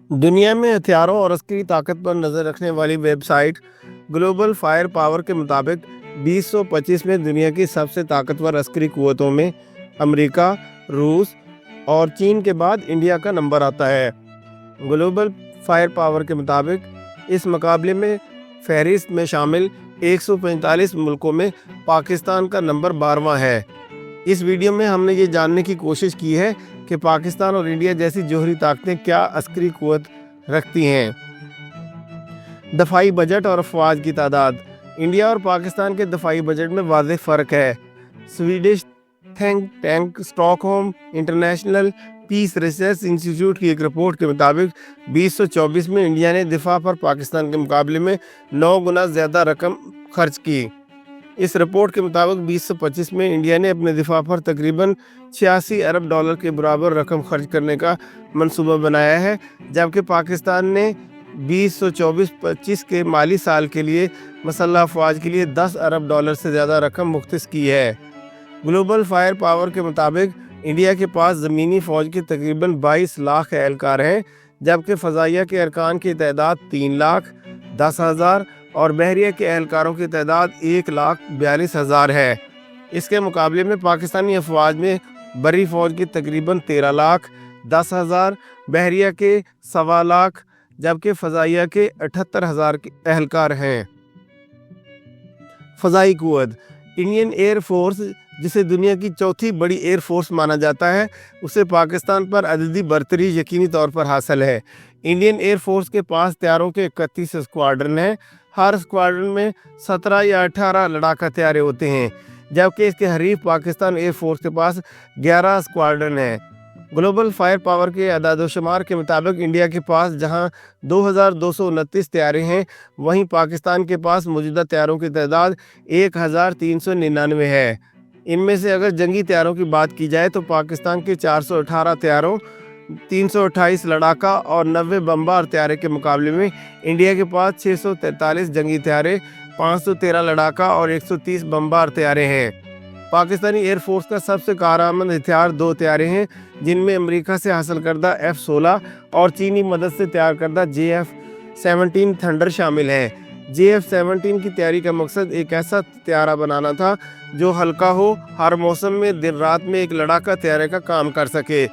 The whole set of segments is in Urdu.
دنیا میں ہتھیاروں اور عسکری طاقت پر نظر رکھنے والی website global fire power کے مطابق 2025 میں دنیا کی سب سے طاقتور عسکری قوتوں میں امریکہ، روس اور چین کے بعد انڈیا کا نمبر آتا ہے۔ گلوبل فائر پاور کے مطابق اس مقابلے میں فہرست میں شامل 145 ملکوں میں پاکستان کا نمبر 12واں ہے۔ اس ویڈیو میں ہم نے یہ جاننے کی کوشش کی ہے کہ پاکستان اور انڈیا جیسی جوہری طاقتیں کیا عسکری قوت رکھتی ہیں۔ دفاعی بجٹ اور افواج کی تعداد۔ انڈیا اور پاکستان کے دفاعی بجٹ میں واضح فرق ہے۔ Swedish think tank stock home international peace research انسٹی ٹیوٹ کی ایک رپورٹ کے مطابق 2024 میں انڈیا نے دفاع پر پاکستان کے مقابلے میں 9 گنا زیادہ رقم خرچ کی۔ اس رپورٹ کے مطابق 2025 میں انڈیا نے اپنے دفاع پر تقریباً 86 ارب ڈالر کے برابر رقم خرچ کرنے کا منصوبہ بنایا ہے، جبکہ پاکستان نے 2024-25 کے مالی سال کے لیے مسلح افواج کے لیے 10 ارب ڈالر سے زیادہ رقم مختص کی ہے۔ گلوبل فائر پاور کے مطابق انڈیا کے پاس زمینی فوج کے تقریباً 22 لاکھ اہلکار ہیں، جبکہ فضائیہ کے ارکان کی تعداد 3,10,000 اور بحریہ کے اہلکاروں کی تعداد 1,42,000 ہے۔ اس کے مقابلے میں پاکستانی افواج میں بری فوج کی تقریباً 13,10,000، بحریہ کے 1.25 لاکھ، جبکہ فضائیہ کے 78,000 اہلکار ہیں۔ فضائی قوت۔ انڈین ایئر فورس، جسے دنیا کی چوتھی بڑی ایئر فورس مانا جاتا ہے، اسے پاکستان پر عددی برتری یقینی طور پر حاصل ہے۔ انڈین ایئر فورس کے پاس طیاروں کے 31 اسکواڈرن ہیں۔ ہر اسکواڈرن میں 17 یا 18 لڑاکا طیارے ہوتے ہیں، جبکہ اس کے حریف پاکستان ایئر فورس کے پاس 11 اسکواڈرن ہیں۔ گلوبل فائر پاور کے اعداد و شمار کے مطابق انڈیا کے پاس جہاں 2,229 طیارے ہیں، وہیں پاکستان کے پاس موجودہ طیاروں کی تعداد 1,399 ہے۔ ان میں سے اگر جنگی طیاروں کی بات کی جائے تو پاکستان کے 418 طیاروں، 328 لڑاکا اور 90 بمبار طیارے کے مقابلے میں انڈیا کے پاس 643 جنگی طیارے، 513 لڑاکا اور 130 بمبار طیارے ہیں۔ پاکستانی ایئر فورس کا سب سے کارآمد ہتھیار 2 طیارے ہیں، جن میں امریکہ سے حاصل کردہ F-16 اور چینی مدد سے تیار کردہ JF-17 تھنڈر شامل ہیں۔ JF-17 کی تیاری کا مقصد ایک ایسا طیارہ بنانا تھا جو ہلکا ہو، ہر موسم میں دن رات میں ایک لڑاکا طیارے کا کام کر سکے۔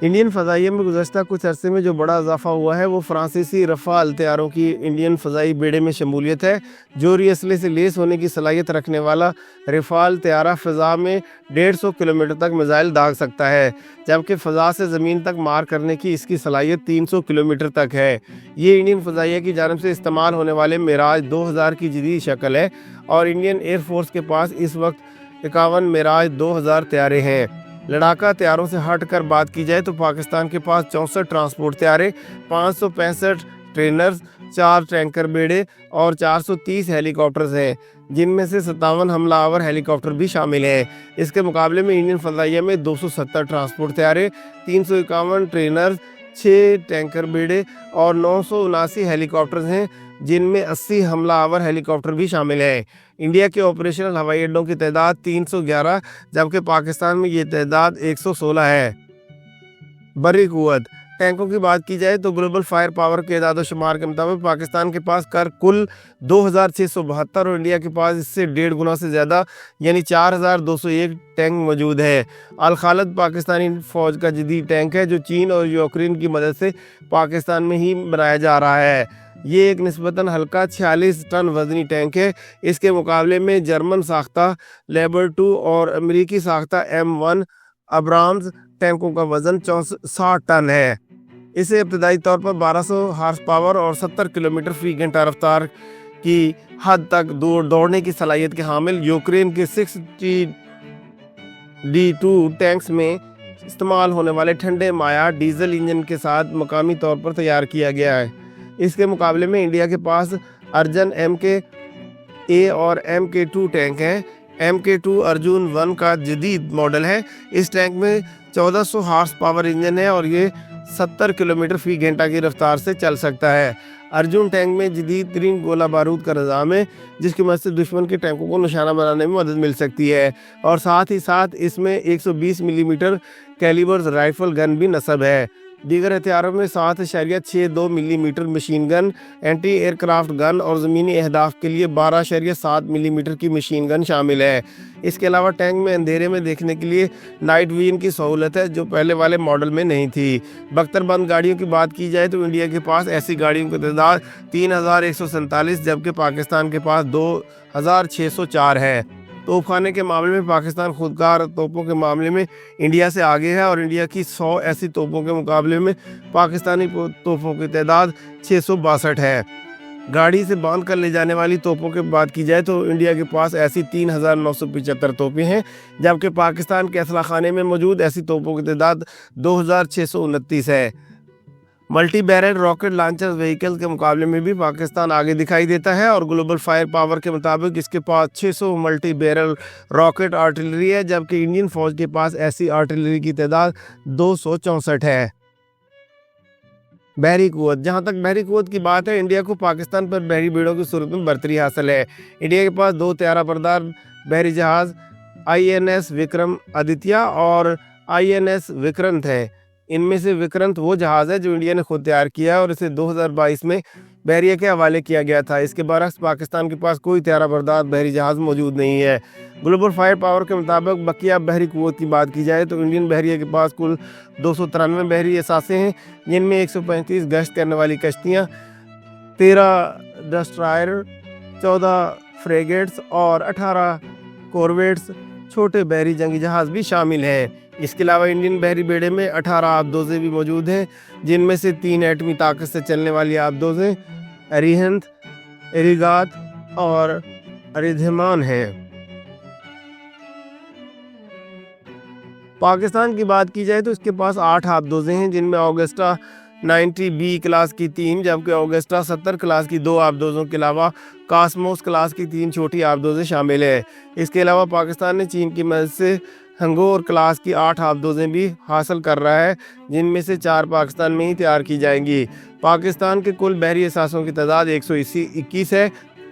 انڈین فضائیہ میں گزشتہ کچھ عرصے میں جو بڑا اضافہ ہوا ہے وہ فرانسیسی رفال طیاروں کی انڈین فضائی بیڑے میں شمولیت ہے۔ جوہری اسلحے سے لیس ہونے کی صلاحیت رکھنے والا رفال طیارہ فضا میں 150 کلومیٹر تک میزائل داغ سکتا ہے، جبکہ فضا سے زمین تک مار کرنے کی اس کی صلاحیت 300 کلومیٹر تک ہے۔ یہ انڈین فضائیہ کی جانب سے استعمال ہونے والے میراج 2000 کی جدید شکل ہے، اور انڈین ایئر فورس کے پاس اس وقت 51 میراج 2000 طیارے ہیں۔ لڑاکا طیاروں سے ہٹ کر بات کی جائے تو پاکستان کے پاس 64 ٹرانسپورٹ طیارے، 565 ٹرینرز، 4 ٹینکر بیڑے اور 430 ہیلی کاپٹرز ہیں، جن میں سے 57 حملہ آور ہیلی کاپٹر بھی شامل ہیں۔ اس کے مقابلے میں انڈین فضائیہ میں 270 ٹرانسپورٹ طیارے، 351 ٹرینرز، 6 ٹینکر بیڑے اور 979 ہیلی کاپٹرز ہیں، جن میں 80 حملہ آور ہیلی کاپٹر بھی شامل ہیں۔ انڈیا کے آپریشنل ہوائی اڈوں کی تعداد 311، جبکہ پاکستان میں یہ تعداد 116 ہے۔ بری قوت۔ ٹینکوں کی بات کی جائے تو گلوبل فائر پاور کے اعداد و شمار کے مطابق پاکستان کے پاس کل 2,672 اور انڈیا کے پاس اس سے 1.5 گنا سے زیادہ یعنی 4,201 ٹینک موجود ہے۔ الخالد پاکستانی فوج کا جدید ٹینک ہے جو چین اور یوکرین کی مدد سے پاکستان میں ہی بنایا جا رہا ہے۔ یہ ایک نسبتاً ہلکا 46 ٹن وزنی ٹینک ہے۔ اس کے مقابلے میں جرمن ساختہ لیبر 2 اور امریکی ساختہ M1 ابرامز ٹینکوں کا وزن 60 ٹن ہے۔ اسے ابتدائی طور پر 1200 ہارس پاور اور 70 کلومیٹر فی گھنٹہ رفتار کی حد تک دوڑنے کی صلاحیت کے حامل یوکرین کے 6D2 ٹینکس میں استعمال ہونے والے ٹھنڈے مایع ڈیزل انجن کے ساتھ مقامی طور پر تیار کیا گیا ہے۔ اس کے مقابلے میں انڈیا کے پاس ارجن MK-A اور MK-2 ٹینک ہیں۔ MK-2 ارجن 1 کا جدید ماڈل ہے۔ اس ٹینک میں 1400 ہارس پاور انجن ہے اور یہ 70 کلومیٹر فی گھنٹہ کی رفتار سے چل سکتا ہے۔ ارجن ٹینک میں جدید ترین گولہ بارود کا نظام ہے، جس کی مدد سے دشمن کے ٹینکوں کو نشانہ بنانے میں مدد مل سکتی ہے، اور ساتھ ہی ساتھ اس میں 120 ملی میٹر کیلیبرز رائفل گن بھی نصب ہے۔ دیگر ہتھیاروں میں 7.62 millimetre machine gun, anti aircraft gun اور زمینی اہداف کے لیے 12.7 ملی میٹر کی مشین گن شامل ہے۔ اس کے علاوہ ٹینک میں اندھیرے میں دیکھنے کے لیے نائٹ ویژن کی سہولت ہے، جو پہلے والے ماڈل میں نہیں تھی۔ بختر بند گاڑیوں کی بات کی جائے تو انڈیا کے پاس ایسی گاڑیوں کی تعداد 3147، جبکہ پاکستان کے پاس 2604 ہے۔ توپ خانے کے معاملے میں پاکستان خودکار توپوں کے معاملے میں انڈیا سے آگے ہے، اور انڈیا کی 100 ایسی توپوں کے مقابلے میں پاکستانی توپوں کی تعداد 662 ہے۔ گاڑی سے باندھ کر لے جانے والی توپوں کی بات کی جائے تو انڈیا کے پاس ایسی 3975 توپیں ہیں، جبکہ پاکستان کے اسلحہ خانے میں موجود ایسی توپوں کی تعداد 2629 ہے۔ Multi barrel rocket launcher vehicle کے مقابلے میں بھی پاکستان آگے دکھائی دیتا ہے، اور گلوبل فائر پاور کے مطابق اس کے پاس 600 ملٹی بیرل راکٹ آرٹلری ہے، جبکہ انڈین فوج کے پاس ایسی آرٹلری کی تعداد 264 ہے۔ بحری قوت، جہاں تک بحری قوت کی بات ہے، انڈیا کو پاکستان پر بحری بیڑوں کی صورت میں برتری حاصل ہے۔ انڈیا کے پاس 2 طیارہ بردار بحری جہاز INS وکرم آدتیہ اور INS وکرانت ہیں۔ ان میں سے وکرانت وہ جہاز ہے جو انڈیا نے خود تیار کیا ہے اور اسے 2022 میں بحریہ کے حوالے کیا گیا تھا۔ اس کے برعکس پاکستان کے پاس کوئی طیارہ بردار بحری جہاز موجود نہیں ہے۔ گلوبل فائر پاور کے مطابق بقیہ بحری قوت کی بات کی جائے تو انڈین بحریہ کے پاس کل 293 بحری اثاثے ہیں، جن میں 135 گشت کرنے والی کشتیاں، 13 ڈسٹرائر، 14 فریگیٹس اور 18 کورویٹس چھوٹے بحری جنگی جہاز بھی شامل ہیں۔ اس کے علاوہ انڈین بحری بیڑے میں 18 آبدوزیں بھی موجود ہیں، جن میں سے 3 ایٹمی طاقت سے چلنے والی آبدوزیں اریہنت، اریگات اور اریدھمان ہیں۔ پاکستان کی بات کی جائے تو اس کے پاس 8 آبدوزیں ہیں، جن میں آگسٹا 90B کلاس کی 3، جبکہ آگسٹا 70 کلاس کی 2 آبدوزوں کے علاوہ کاسموس کلاس کی 3 چھوٹی آبدوزیں شامل ہیں۔ اس کے علاوہ پاکستان نے چین کی مدد سے ہنگور کلاس کی 8 آبدوزیں بھی حاصل کر رہا ہے، جن میں سے 4 پاکستان میں ہی تیار کی جائیں گی۔ پاکستان کے کل بحری اثاثوں کی تعداد 121 ہے،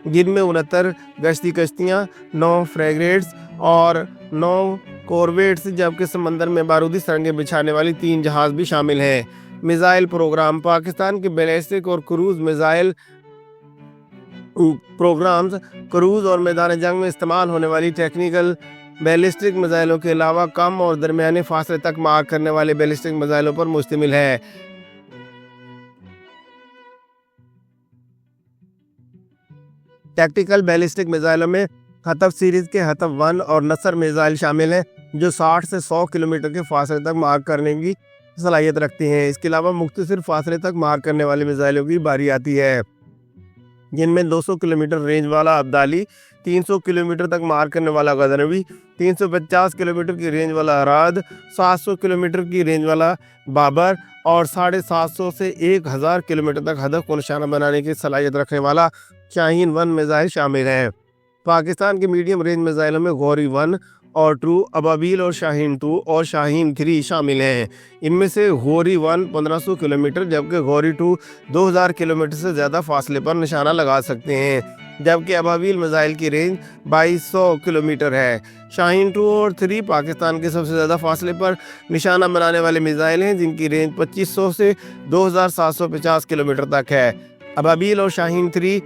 جن میں 69 گشتی کشتیاں، 9 فریگیٹس اور 9 کورویٹس، جبکہ سمندر میں بارودی سرنگیں بچھانے والی 3 جہاز بھی شامل ہیں۔ میزائل پروگرام، پاکستان کے بیلسٹک اور کروز میزائل پروگرامز کروز اور میدان جنگ میں استعمال ہونے والی ٹیکنیکل بیلسٹک میزائلوں کے علاوہ کم اور درمیانے فاصلے تک مار کرنے والے بیلسٹک میزائلوں پر مشتمل ہے۔ ٹیکٹیکل بیلسٹک میزائلوں میں ہتف سیریز کے ہتف 1 اور نصر میزائل شامل ہیں، جو 60 سے 100 کلومیٹر کے فاصلے تک مار کرنے کی صلاحیت رکھتی ہیں۔ اس کے علاوہ مختصر فاصلے تک مار کرنے والے میزائلوں کی باری آتی ہے، جن میں 200 کلومیٹر رینج والا ابدالی، 300 کلومیٹر تک مار کرنے والا غزنوی، 350 کلومیٹر کی رینج والا اراد، 700 کلومیٹر کی رینج والا بابر اور 750 سے 1000 کلومیٹر تک ہدف کو نشانہ بنانے کی صلاحیت رکھنے والا شاہین 1 میزائل شامل ہیں۔ پاکستان کے میڈیم رینج میزائلوں میں غوری 1 اور 2، ابابیل اور شاہین 2 اور شاہین 3 شامل ہیں۔ ان میں سے غوری 1 1500 کلومیٹر جبکہ غوری 2 2000 کلومیٹر سے زیادہ فاصلے پر نشانہ لگا سکتے ہیں، جبکہ ابابیل میزائل کی رینج 2200 کلومیٹر ہے۔ شاہین 2 اور 3 پاکستان کے سب سے زیادہ فاصلے پر نشانہ بنانے والے میزائل ہیں، جن کی رینج 2500 سے 2750 کلومیٹر تک ہے۔ ابابیل اور شاہین 3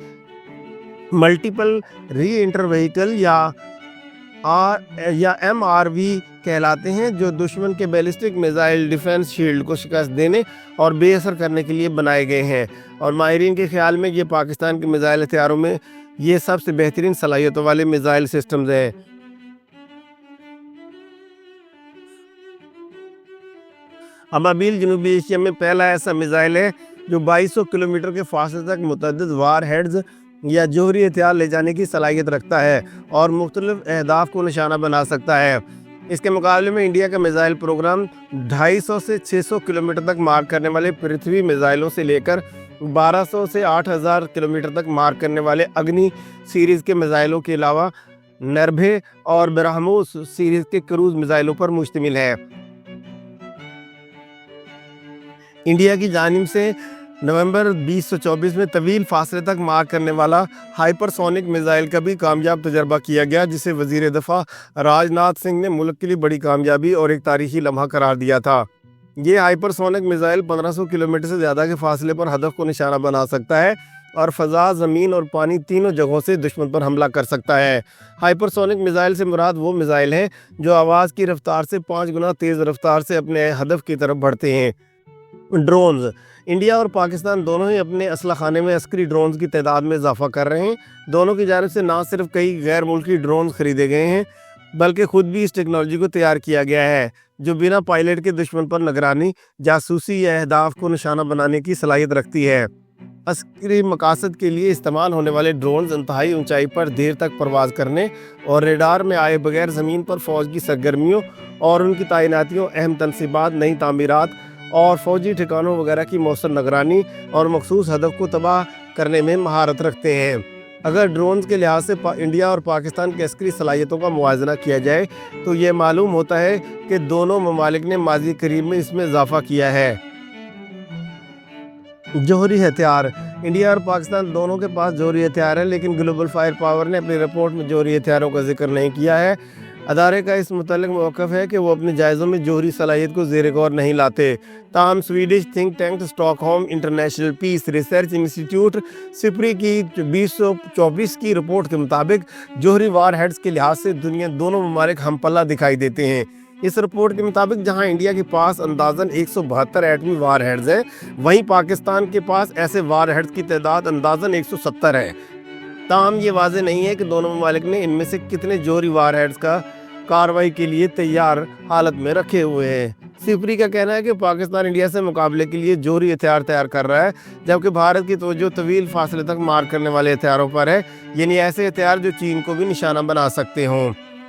ملٹیپل ری انٹر وہیکل یا MRV کہلاتے ہیں، جو دشمن کے بیلسٹک میزائل ڈیفنس شیلڈ کو شکست دینے اور بے اثر کرنے کے لیے بنائے گئے ہیں، اور ماہرین کے خیال میں یہ پاکستان کے میزائل ہتھیاروں میں یہ سب سے بہترین صلاحیتوں والے میزائل سسٹمز ہیں۔ ابابیل جنوبی ایشیا میں پہلا ایسا میزائل ہے جو 2200 کلومیٹر کے فاصلے تک متعدد وار ہیڈز یا جوہری ہتھیار لے جانے کی صلاحیت رکھتا ہے اور مختلف اہداف کو نشانہ بنا سکتا ہے۔ اس کے مقابلے میں انڈیا کا میزائل پروگرام 250 سے 600 کلومیٹر تک مار کرنے والے پرتھوی میزائلوں سے لے کر 1200 سے 8000 کلومیٹر تک مار کرنے والے اگنی سیریز کے میزائلوں کے علاوہ نربھے اور برہموس سیریز کے کروز میزائلوں پر مشتمل ہے۔ انڈیا کی جانب سے نومبر 2024 میں طویل فاصلے تک مار کرنے والا ہائپر سونک میزائل کا بھی کامیاب تجربہ کیا گیا، جسے وزیر دفاع راج ناتھ سنگھ نے ملک کے لیے بڑی کامیابی اور ایک تاریخی لمحہ قرار دیا تھا۔ یہ ہائپرسونک میزائل 1500 کلومیٹر سے زیادہ کے فاصلے پر ہدف کو نشانہ بنا سکتا ہے اور فضا، زمین اور پانی تینوں جگہوں سے دشمن پر حملہ کر سکتا ہے۔ ہائپرسونک میزائل سے مراد وہ میزائل ہیں جو آواز کی رفتار سے 5 گنا تیز رفتار سے اپنے ہدف کی طرف بڑھتے ہیں۔ ڈرونز۔ انڈیا اور پاکستان دونوں ہی اپنے اسلحہ خانے میں عسکری ڈرونز کی تعداد میں اضافہ کر رہے ہیں۔ دونوں کی جانب سے نہ صرف کئی غیر ملکی ڈرونز خریدے گئے ہیں بلکہ خود بھی اس ٹیکنالوجی کو تیار کیا گیا ہے جو بنا پائلٹ کے دشمن پر نگرانی، جاسوسی یا اہداف کو نشانہ بنانے کی صلاحیت رکھتی ہے۔ عسکری مقاصد کے لیے استعمال ہونے والے ڈرونز انتہائی اونچائی پر دیر تک پرواز کرنے اور ریڈار میں آئے بغیر زمین پر فوج کی سرگرمیوں اور ان کی تعیناتیوں، اہم تنصیبات، نئی تعمیرات اور فوجی ٹھکانوں وغیرہ کی مؤثر نگرانی اور مخصوص ہدف کو تباہ کرنے میں مہارت رکھتے ہیں۔ اگر ڈرونز کے لحاظ سے انڈیا اور پاکستان کی عسکری صلاحیتوں کا موازنہ کیا جائے تو یہ معلوم ہوتا ہے کہ دونوں ممالک نے ماضی قریب میں اس میں اضافہ کیا ہے۔ جوہری ہتھیار۔ انڈیا اور پاکستان دونوں کے پاس جوہری ہتھیار ہیں، لیکن گلوبل فائر پاور نے اپنی رپورٹ میں جوہری ہتھیاروں کا ذکر نہیں کیا ہے۔ ادارے کا اس متعلق موقف ہے کہ وہ اپنے جائزوں میں جوہری صلاحیت کو زیر غور نہیں لاتے۔ تاہم Swedish think tank stock home international peace research انسٹی ٹیوٹ سپری کی 2024 کی رپورٹ کے مطابق جوہری وار ہیڈز کے لحاظ سے دونوں ممالک ہم پلہ دکھائی دیتے ہیں۔ اس رپورٹ کے مطابق جہاں انڈیا کے پاس اندازاً 172 ایٹمی وار ہیڈز ہیں، وہیں پاکستان کے پاس ایسے وار ہیڈز کی تعداد اندازاً 170 ہے۔ تاہم یہ واضح نہیں ہے کہ دونوں ممالک نے ان میں سے کتنے جوہری وار ہیڈز کا کارروائی کے لیے تیار حالت میں رکھے ہوئے ہیں۔ سپری کا کہنا ہے کہ پاکستان انڈیا سے مقابلے کے لیے جوہری ہتھیار تیار کر رہا ہے، جبکہ بھارت کی توجہ طویل فاصلے تک مار کرنے والے ہتھیاروں پر ہے، یعنی ایسے ہتھیار جو چین کو بھی نشانہ بنا سکتے ہوں۔